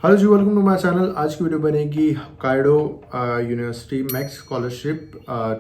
Hello ji, welcome to my channel. आज की video बनेगी होक्काइडो यूनिवर्सिटी मैक्स स्कॉलरशिप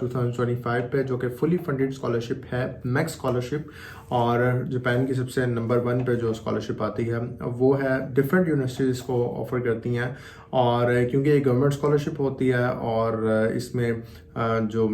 2025 पे, जो कि फुली फंडेड स्कॉलरशिप है, मैक्स स्कॉलरशिप। और जापान की सबसे नंबर 1 पे जो स्कॉलरशिप आती है वो है, डिफरेंट यूनिवर्सिटीज़ को ऑफर करती हैं। और क्योंकि ये गवर्नमेंट स्कॉलरशिप होती है और इसमें जो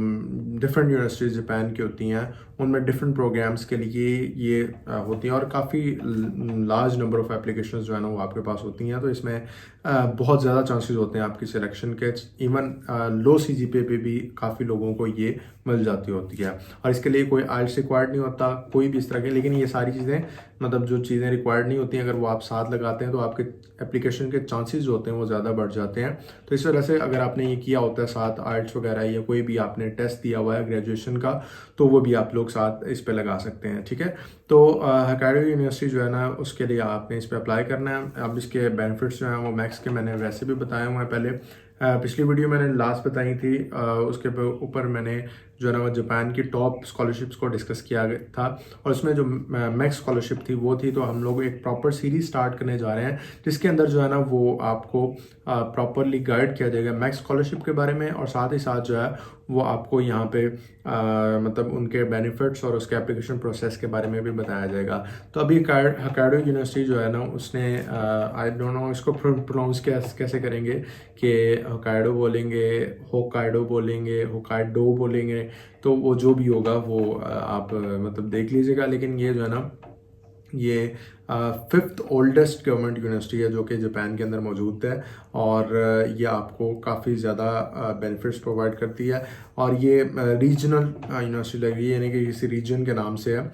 डिफरेंट यूनिवर्सिटीज़ जापान की होती हैं उनमें डिफरेंट प्रोग्राम्स के लिए ये होती हैं, और काफ़ी लार्ज नंबर ऑफ एप्लीकेशंस जो है ना वो आपके पास होती हैं। तो इसमें बहुत ज़्यादा चांसेस होते हैं आपकी सिलेक्शन के। इवन लो सीजीपीए पे भी काफ़ी लोगों को ये मिल जाती होती है। और इसके लिए कोई आइल्स रिक्वायर्ड नहीं होता, कोई भी इस तरह के। लेकिन ये सारी चीज़ें, मतलब जो चीज़ें रिक्वायर्ड नहीं होती हैं, अगर वो आप साथ लगाते हैं तो आपके एप्लीकेशन के चांसेस जो होते हैं वो ज़्यादा बढ़ जाते हैं। तो इस वजह से अगर आपने ये किया होता है साथ आइल्स वगैरह, या कोई भी आपने टेस्ट दिया हुआ है ग्रेजुएशन का, तो वो भी आप लोग साथ इस पे लगा सकते हैं। ठीक है, तो होक्काइडो यूनिवर्सिटी जो है ना, उसके लिए आपने इस पे अप्लाई करना है। अब इसके बेनिफिट्स जो हैं वो मैक्स के मैंने वैसे भी बताए हुए हैं पहले। पिछली वीडियो मैंने लास्ट बताई थी, उसके ऊपर मैंने जो है ना वो जापान की टॉप स्कॉलरशिप्स को डिस्कस किया गया था। और उसमें जो मैक्स स्कॉलरशिप थी वो थी। तो हम लोग एक प्रॉपर सीरीज स्टार्ट करने जा रहे हैं, जिसके अंदर जो है ना वो आपको प्रॉपरली गाइड किया जाएगा मैक्स स्कॉलरशिप के बारे में। और साथ ही साथ जो है वो आपको यहाँ पे मतलब उनके बेनिफिट्स और उसके एप्लीकेशन प्रोसेस के बारे में भी बताया जाएगा। तो अभी होक्काइडो यूनिवर्सिटी जो है ना, उसने आई डोंट नो इसको प्रोनाउंस कैसे करेंगे, कि होक्काइडो बोलेंगे, होक्काइडो बोलेंगे, होक्काइडो बोलेंगे। तो वो जो भी होगा वो आप मतलब देख लीजिएगा। लेकिन ये जो है ना, ये 5th ओल्डेस्ट गवर्नमेंट यूनिवर्सिटी है जो कि जापान के अंदर मौजूद है। और ये आपको काफ़ी ज़्यादा बेनिफिट्स प्रोवाइड करती है। और ये रीजनल यूनिवर्सिटी लगी है, यानी कि किसी रीजन के नाम से है।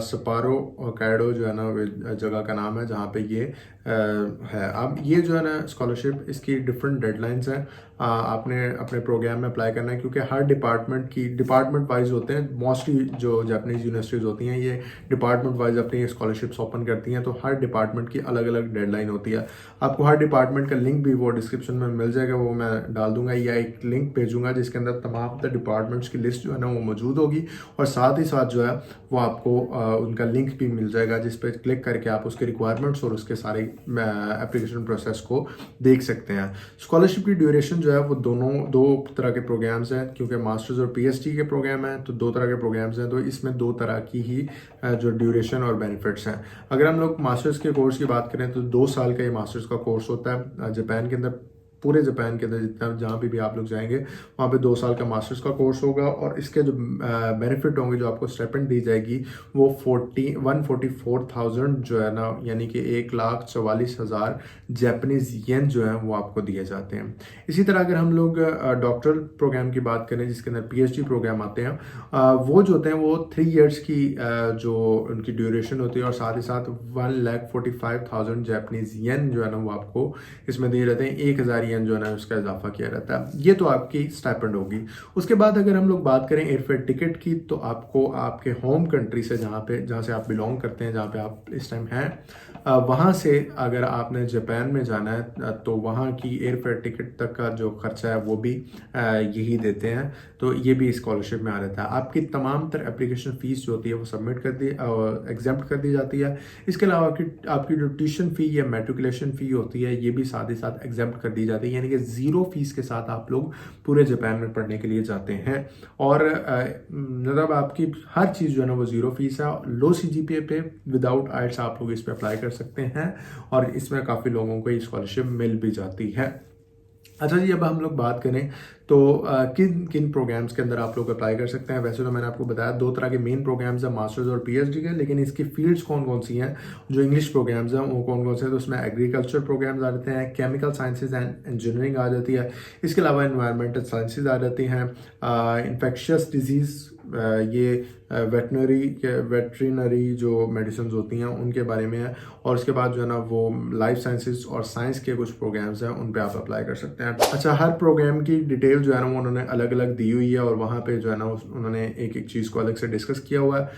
सपारो होक्काइडो जो है ना वो जगह का नाम है जहाँ पे ये है। अब ये जो है ना स्कॉलरशिप, इसकी डिफरेंट डेडलाइंस हैं। आपने अपने प्रोग्राम में अप्लाई करना है, क्योंकि हर डिपार्टमेंट वाइज होते हैं। मोस्टली जो जापानीज यूनिवर्सिटीज़ होती हैं ये डिपार्टमेंट वाइज अपनी स्कॉलरशिप्स ओपन करती हैं। तो हर डिपार्टमेंट की अलग अलग डेडलाइन होती है। आपको हर डिपार्टमेंट का लिंक भी वो डिस्क्रिप्शन में मिल जाएगा, वो मैं डाल दूंगा, या एक लिंक भेजूंगा जिसके अंदर तमाम डिपार्टमेंट्स की लिस्ट जो है ना वो मौजूद होगी। और साथ ही साथ जो है वो आपको उनका लिंक भी मिल जाएगा, जिस पर क्लिक करके आप उसके रिक्वायरमेंट्स और उसके सारे एप्लीकेशन प्रोसेस को देख सकते हैं। स्कॉलरशिप की ड्यूरेशन जो है वो दो तरह के प्रोग्राम्स हैं, क्योंकि मास्टर्स और पीएचडी के प्रोग्राम हैं। तो दो तरह के प्रोग्राम्स हैं, तो इसमें दो तरह की ही जो ड्यूरेशन और बेनिफिट्स हैं। अगर हम लोग मास्टर्स के कोर्स की बात करें तो 2 साल का ये मास्टर्स का कोर्स होता है जापान के अंदर। पूरे जापान के अंदर जितना जहाँ भी आप लोग जाएंगे वहाँ पे 2 साल का मास्टर्स का कोर्स होगा। और इसके जो बेनिफिट होंगे, जो आपको स्टाइपेंड दी जाएगी, वो 144,000 जो है ना, यानी कि 1,44,000 जापानीज येन जो है वो आपको दिए जाते हैं। इसी तरह अगर हम लोग डॉक्टरल प्रोग्राम की बात करें, जिसके अंदर पीएचडी प्रोग्राम आते हैं, वो जो होते हैं वो 3 इयर्स की जो उनकी ड्यूरेशन होती है। और साथ ही साथ 1,45,000 जापानीज येन जो है ना वो आपको इसमें दिए रहते हैं। 1,000 येन जो है ना उसका इजाफा किया रहता है। ये तो आपकी स्टाइपेंड होगी। उसके बाद अगर हम लोग बात करें एयरफेयर टिकट की, तो आपको आपके होम कंट्री से, जहाँ से आप बिलोंग करते हैं, जहाँ पे आप इस टाइम हैं, वहाँ से अगर आपने जापान में जाना है तो वहाँ की एयरफेयर टिकट तक का जो खर्चा है वो भी यही देते हैं। तो ये भी स्कॉलरशिप में आ रहता है। आपकी तमाम तर एप्लीकेशन फीस जो होती है वो सबमिट कर दी, एग्जाम्प्ट कर दी जाती है। इसके अलावा आपकी जो ट्यूशन फी या मेट्रिकुलेशन फी होती है, ये भी साथ ही साथ एग्जाम्प्ट कर दी जाती है, यानी कि 0 फीस के साथ आप लोग पूरे जापान में पढ़ने के लिए जाते हैं। और मतलब आपकी हर चीज़ जो है ना वो 0 फीस है। लो सीजीपीए पे विदाउट आइल्स आप लोग इस पे अप्लाई कर सकते हैं, और इसमें काफ़ी लोगों को ये स्कॉलरशिप मिल भी जाती है। अच्छा जी, अब हम लोग बात करें तो किन किन प्रोग्राम्स के अंदर आप लोग अप्लाई कर सकते हैं। वैसे तो मैंने आपको बताया 2 तरह के मेन प्रोग्राम्स हैं, मास्टर्स और पीएचडी के। लेकिन इसकी फील्ड्स कौन कौन सी हैं, जो इंग्लिश प्रोग्राम्स हैं वो कौन कौन से हैं, तो उसमें एग्रीकल्चर प्रोग्राम्स आ जाते हैं, केमिकल साइंसेज एंड इंजीनियरिंग आ जाती है। इसके अलावा इन्वायरमेंटल साइंसेज आ जाती हैं, इन्फेक्शियस डिजीज़, ये वेटरिनरी जो मेडिसिन होती हैं उनके बारे में है। और उसके बाद जो है ना वो लाइफ साइंसेज और साइंस के कुछ प्रोग्राम्स हैं, उन पे आप अप्लाई कर सकते हैं। अच्छा, हर प्रोग्राम की डिटेल जो है ना वो उन्होंने अलग अलग दी हुई है, और वहाँ पे जो है ना उन्होंने एक एक चीज़ को अलग से डिस्कस किया हुआ है।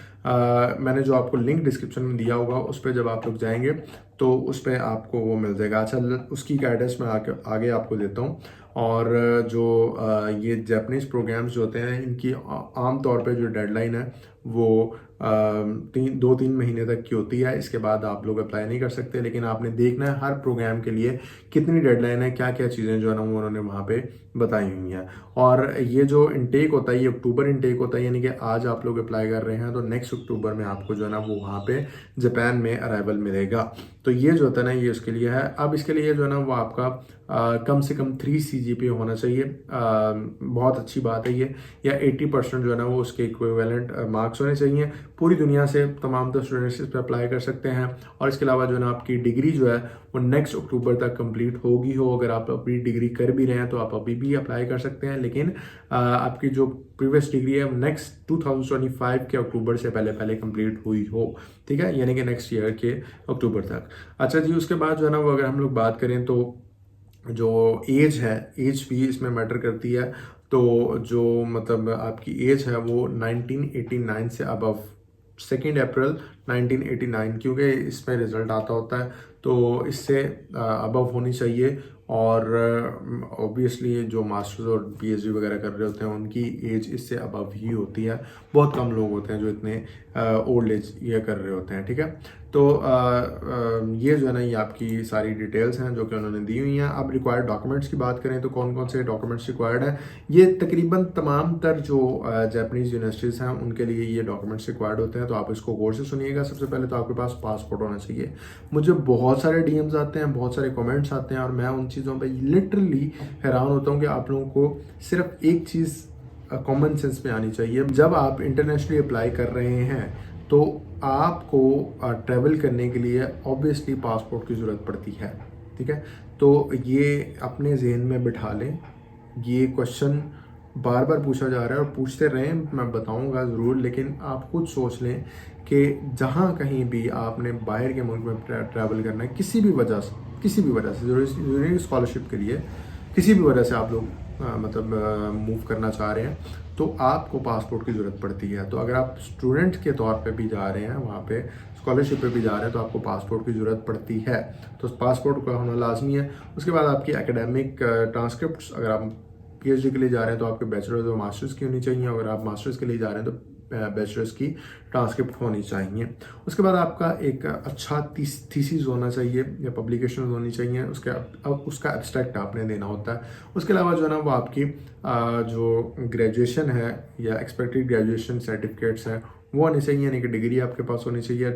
मैंने जो आपको लिंक डिस्क्रिप्शन में दिया होगा उस पर जब आप लोग जाएंगे तो उस पर आपको वो मिल जाएगा। अच्छा, उसकी गाइडेंस मैं आगे आपको देता हूँ। और जो ये जापानीज़ प्रोग्राम्स जो होते हैं, इनकी आम तौर पे जो डेडलाइन है वो 2-3 महीने तक की होती है। इसके बाद आप लोग अप्लाई नहीं कर सकते, लेकिन आपने देखना है हर प्रोग्राम के लिए कितनी डेडलाइन है, क्या क्या चीज़ें जो है ना वो उन्होंने वहाँ पे बताई हुई हैं। और ये जो इनटेक होता है ये अक्टूबर इनटेक होता है, यानी कि आज आप लोग अप्लाई कर रहे हैं तो नेक्स्ट अक्टूबर में आपको जो है ना वो वहाँ पे जापान में अराइवल मिलेगा। तो ये जो होता है ना ये उसके लिए है। अब इसके लिए जो है ना वो आपका कम से कम 3 CGPA होना चाहिए। बहुत अच्छी बात है ये, या 80% जो है ना वो उसके इक्विवेलेंट मार्क्स होने चाहिए। पूरी दुनिया से तमाम तो स्टूडेंट्स इस पर अप्लाई कर सकते हैं। और इसके अलावा जो है ना आपकी डिग्री जो है वो नेक्स्ट अक्टूबर तक कंप्लीट होगी हो। अगर आप अपनी डिग्री कर भी रहे हैं तो आप अभी भी अप्लाई कर सकते हैं, लेकिन आपकी जो प्रीवियस डिग्री है नेक्स्ट 2025 के अक्टूबर से पहले पहले कंप्लीट हुई हो, ठीक है, यानी कि नेक्स्ट ईयर के अक्टूबर तक। अच्छा जी, उसके बाद जो है ना वो अगर हम लोग बात करें तो जो एज है, एज भी इसमें मैटर करती है। तो जो मतलब आपकी एज है वो 1989 से अबव, 2 अप्रैल 1989, क्योंकि इसमें रिजल्ट आता होता है तो इससे अबव होनी चाहिए। और ऑब्वियसली जो मास्टर्स और PhD वगैरह कर रहे होते हैं उनकी एज इससे अबव ही होती है। बहुत कम लोग होते हैं जो इतने ओल्ड एज ये कर रहे होते हैं, ठीक है। तो ये जो है ना ये आपकी सारी डिटेल्स हैं जो कि उन्होंने दी हुई हैं। अब रिक्वायर्ड डॉक्यूमेंट्स की बात करें तो कौन कौन से डॉक्यूमेंट्स रिक्वायर्ड हैं, ये तकरीबन तमाम तर जो जापानीज़ यूनिवर्सिटीज़ हैं उनके लिए ये डॉक्यूमेंट्स रिक्वायर्ड होते हैं। तो आप इसको गौर से सुनिएगा। सबसे पहले तो आपके पास पासपोर्ट होना चाहिए। मुझे बहुत सारे DMs आते हैं, बहुत सारे कमेंट्स आते हैं और मैं उन चीज़ों पे लिटरली हैरान होता हूँ कि आप लोगों को सिर्फ एक चीज़ कॉमन सेंस में आनी चाहिए। जब आप इंटरनेशनली अप्लाई कर रहे हैं तो आपको ट्रैवल करने के लिए ऑब्वियसली पासपोर्ट की ज़रूरत पड़ती है, ठीक है। तो ये अपने जहन में बिठा लें। ये क्वेश्चन बार बार पूछा जा रहा है और पूछते रहें, मैं बताऊंगा ज़रूर, लेकिन आप खुद सोच लें कि जहाँ कहीं भी आपने बाहर के मुल्क में ट्रैवल करना है किसी भी वजह से ज़रूरी स्कॉलरशिप के लिए किसी भी वजह से आप लोग मतलब मूव करना चाह रहे हैं तो आपको पासपोर्ट की ज़रूरत पड़ती है। तो अगर आप स्टूडेंट के तौर पे भी जा रहे हैं वहाँ पे स्कॉलरशिप पे भी जा रहे हैं तो आपको पासपोर्ट की ज़रूरत पड़ती है। तो पासपोर्ट का होना लाजमी है। उसके बाद आपकी एकेडमिक ट्रांसक्रिप्ट, अगर आप PhD के लिए जा रहे हैं तो आपके बैचलर्स और मास्टर्स की होनी चाहिए। अगर आप मास्टर्स के लिए जा रहे हैं तो बैचलर्स की ट्रांसक्रिप्ट होनी चाहिए। उसके बाद आपका एक अच्छा थीसिस होना चाहिए या पब्लिकेशन होनी चाहिए। उसका एब्स्ट्रैक्ट आपने देना होता है। उसके अलावा जो है ना वो आपकी जो ग्रेजुएशन है या एक्सपेक्टेड ग्रेजुएशन सर्टिफिकेट्स हैं वो होनी चाहिए, यानी कि डिग्री आपके पास होनी चाहिए।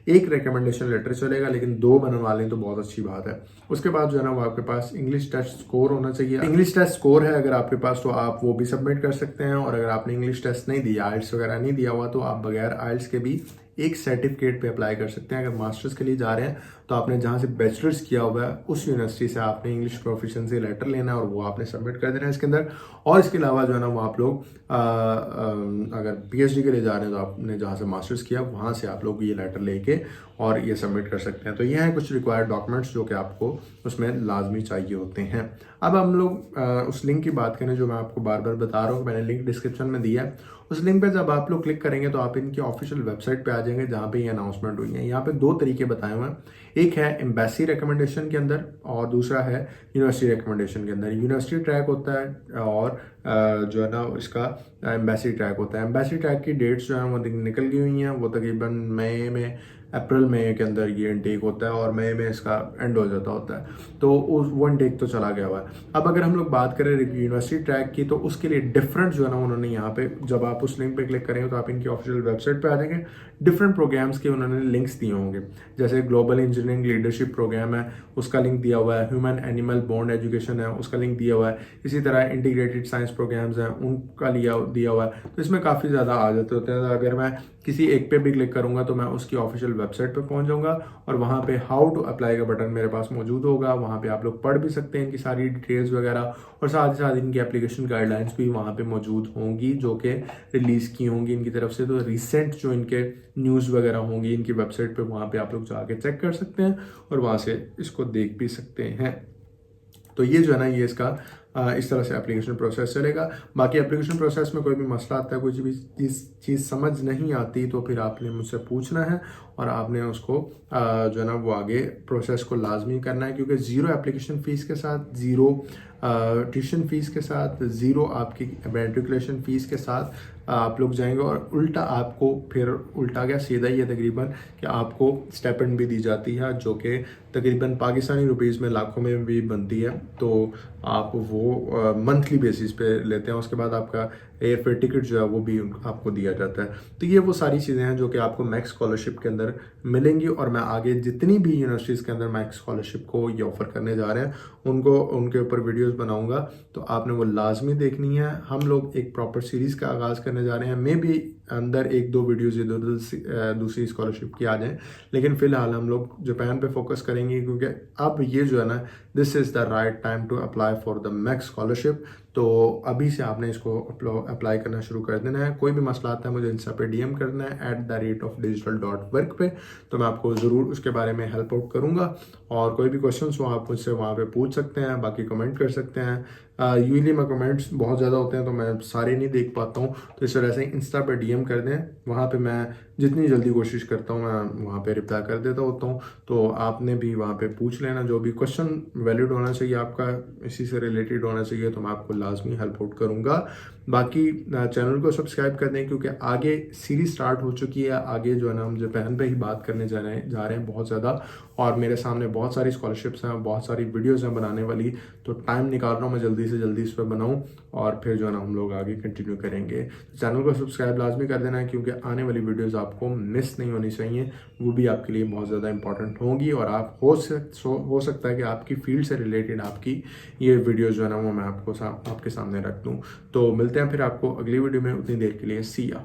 एक रिकमेंडेशन लेटर चलेगा, लेकिन 2 बनवा लें तो बहुत अच्छी बात है। उसके बाद जो है ना वो आपके पास इंग्लिश टेस्ट स्कोर होना चाहिए। इंग्लिश टेस्ट स्कोर है अगर आपके पास तो आप वो भी सबमिट कर सकते हैं। और अगर आपने इंग्लिश टेस्ट नहीं दिया, आइल्स वगैरह नहीं दिया हुआ, तो आप बगैर आइल्स के भी एक सर्टिफिकेट पे अप्लाई कर सकते हैं। अगर मास्टर्स के लिए जा रहे हैं तो आपने जहाँ से बैचलर्स किया हुआ है उस यूनिवर्सिटी से आपने इंग्लिश प्रोफिशिएंसी लेटर लेना है और वो आपने सबमिट कर देना है इसके अंदर। और इसके अलावा जो है ना वो आप लोग अगर PhD के लिए जा रहे हैं तो आपने जहाँ से मास्टर्स किया वहाँ से आप लोग ये लेटर लेके और ये सबमिट कर सकते हैं। तो ये हैं कुछ रिक्वायर्ड डॉक्यूमेंट्स जो कि आपको उसमें लाजमी चाहिए होते हैं। अब हम लोग उस लिंक की बात करें जो मैं आपको बार बार बता रहा हूँ, मैंने लिंक डिस्क्रिप्शन में दिया है। उस लिंक पे जब आप लोग क्लिक करेंगे तो आप इनकी ऑफिशियल वेबसाइट पे आ जाएंगे जहाँ पे ये अनाउंसमेंट हुई है। यहाँ पे 2 तरीके बताए हुए हैं, एक है एम्बेसी रिकमेंडेशन के अंदर और दूसरा है यूनिवर्सिटी रिकमेंडेशन के अंदर। यूनिवर्सिटी ट्रैक होता है और जो है ना इसका एम्बेसी ट्रैक होता है। एम्बेसी ट्रैक की डेट्स जो है वो निकल गई हुई हैं, वो तकरीबन अप्रैल मई के अंदर ये इनटेक होता है और मई में इसका एंड हो जाता होता है। तो वो इनटेक तो चला गया हुआ है। अब अगर हम लोग बात करें यूनिवर्सिटी ट्रैक की तो उसके लिए डिफरेंट जो है ना उन्होंने यहाँ पे, जब आप उस लिंक पे क्लिक करेंगे तो आप इनकी ऑफिशियल वेबसाइट पे आ जाएंगे। डिफरेंट प्रोग्राम्स के उन्होंने लिंक्स दिए होंगे, जैसे ग्लोबल इंजीनियरिंग लीडरशिप प्रोग्राम है उसका लिंक दिया हुआ है, ह्यूमन एनिमल बॉन्ड एजुकेशन है उसका लिंक दिया हुआ है, इसी तरह इंटीग्रेटेड साइंस प्रोग्राम्स हैं उनका दिया हुआ है। तो इसमें काफ़ी ज़्यादा आ जाते होते हैं। अगर मैं किसी एक पे भी क्लिक करूंगा तो मैं उसकी ऑफिशियल वेबसाइट पे पहुंच जाऊंगा और वहां पे हाउ टू अप्लाई का बटन मेरे पास मौजूद होगा। वहां पे आप लोग पढ़ भी सकते हैं इनकी सारी डिटेल्स वगैरह और साथ ही साथ इनकी एप्लीकेशन गाइडलाइंस भी वहां पे मौजूद होंगी जो कि रिलीज की होंगी इनकी तरफ से। तो रिसेंट जो इनके न्यूज़ वगैरह होंगी इनकी वेबसाइट पे, वहां पे आप लोग जाके चेक कर सकते हैं और वहां से इसको देख भी सकते हैं। तो ये जो है ना ये इसका इस तरह से एप्लीकेशन प्रोसेस चलेगा। बाकी एप्लीकेशन प्रोसेस में कोई भी मसला आता है, कोई भी चीज़ समझ नहीं आती, तो फिर आपने मुझसे पूछना है और आपने उसको जो है ना वो आगे प्रोसेस को लाजमी करना है, क्योंकि ज़ीरो एप्लीकेशन फ़ीस के साथ, ज़ीरो ट्यूशन फ़ीस के साथ, ज़ीरो आपकी मैट्रिकुलेशन फ़ीस के साथ आप लोग जाएंगे, और उल्टा आपको फिर उल्टा क्या सीधा ही है तकरीबन कि आपको स्टेपेंड भी दी जाती है, जो कि तकरीबन पाकिस्तानी रुपीज़ में लाखों में भी बनती है। तो आप वो मंथली बेसिस पे लेते हैं। उसके बाद आपका एयरफेयर टिकट जो है वो भी आपको दिया जाता है। तो ये वो सारी चीज़ें हैं जो कि आपको मैक्स स्कॉलरशिप के अंदर मिलेंगी, और मैं आगे जितनी भी यूनिवर्सिटीज़ के अंदर मैक्स स्कॉलरशिप को ये ऑफ़र करने जा रहे हैं उनके ऊपर वीडियोस बनाऊंगा, तो आपने वो लाजमी देखनी है। हम लोग एक प्रॉपर सीरीज़ का आगाज़ करने जा रहे हैं, मे भी अंदर एक दो वीडियोस इधर दूसरी स्कॉलरशिप की आ जाएं, लेकिन फ़िलहाल हम लोग जापान पे फोकस करेंगे, क्योंकि अब ये जो है ना, this is the right time to apply for the max scholarship. तो अभी से आपने इसको अप्लाई करना शुरू कर देना है। कोई भी मसला आता है मुझे इंस्टा पे DM करना है @digital.work पे, तो मैं आपको ज़रूर उसके बारे में हेल्प आउट करूँगा। और कोई भी क्वेश्चन हो आप मुझसे वहाँ पे पूछ सकते हैं, बाकी कमेंट कर सकते हैं। यूजली मैं कमेंट्स बहुत ज़्यादा होते हैं तो मैं सारे नहीं देख पाता हूँ, तो इस वजह से इंस्टा पे DM कर दें, वहाँ पे मैं जितनी जल्दी कोशिश करता हूँ मैं वहाँ पे रिप्लाई कर देता होता हूँ। तो आपने भी वहाँ पे पूछ लेना, जो भी क्वेश्चन वैलिड होना चाहिए आपका, इसी से रिलेटेड होना चाहिए, तो मैं आपको लाजमी हेल्प आउट करूँगा। बाकी चैनल को सब्सक्राइब कर दें, क्योंकि आगे सीरीज स्टार्ट हो चुकी है। आगे जो है ना हम जापान पे ही बात करने जा रहे हैं बहुत ज़्यादा, और मेरे सामने बहुत सारी स्कॉलरशिप्स हैं, बहुत सारी वीडियोज़ हैं बनाने वाली, तो टाइम निकाल रहा हूँ मैं जल्दी से जल्दी इस पर बनाऊँ, और फिर जो है ना हम लोग आगे कंटिन्यू करेंगे। तो चैनल को सब्सक्राइब लाजमी कर देना है, क्योंकि आने वाली वीडियोज़ आपको मिस नहीं होनी चाहिए, वो भी आपके लिए बहुत ज़्यादा इंपॉर्टेंट होंगी। और आप हो सकता है कि आपकी फील्ड से रिलेटेड आपकी ये वीडियोज़ जो है ना वो मैं आपके सामने रख दूँ। तो मिलते हैं फिर आपको अगली वीडियो में, उतनी देर के लिए सी या।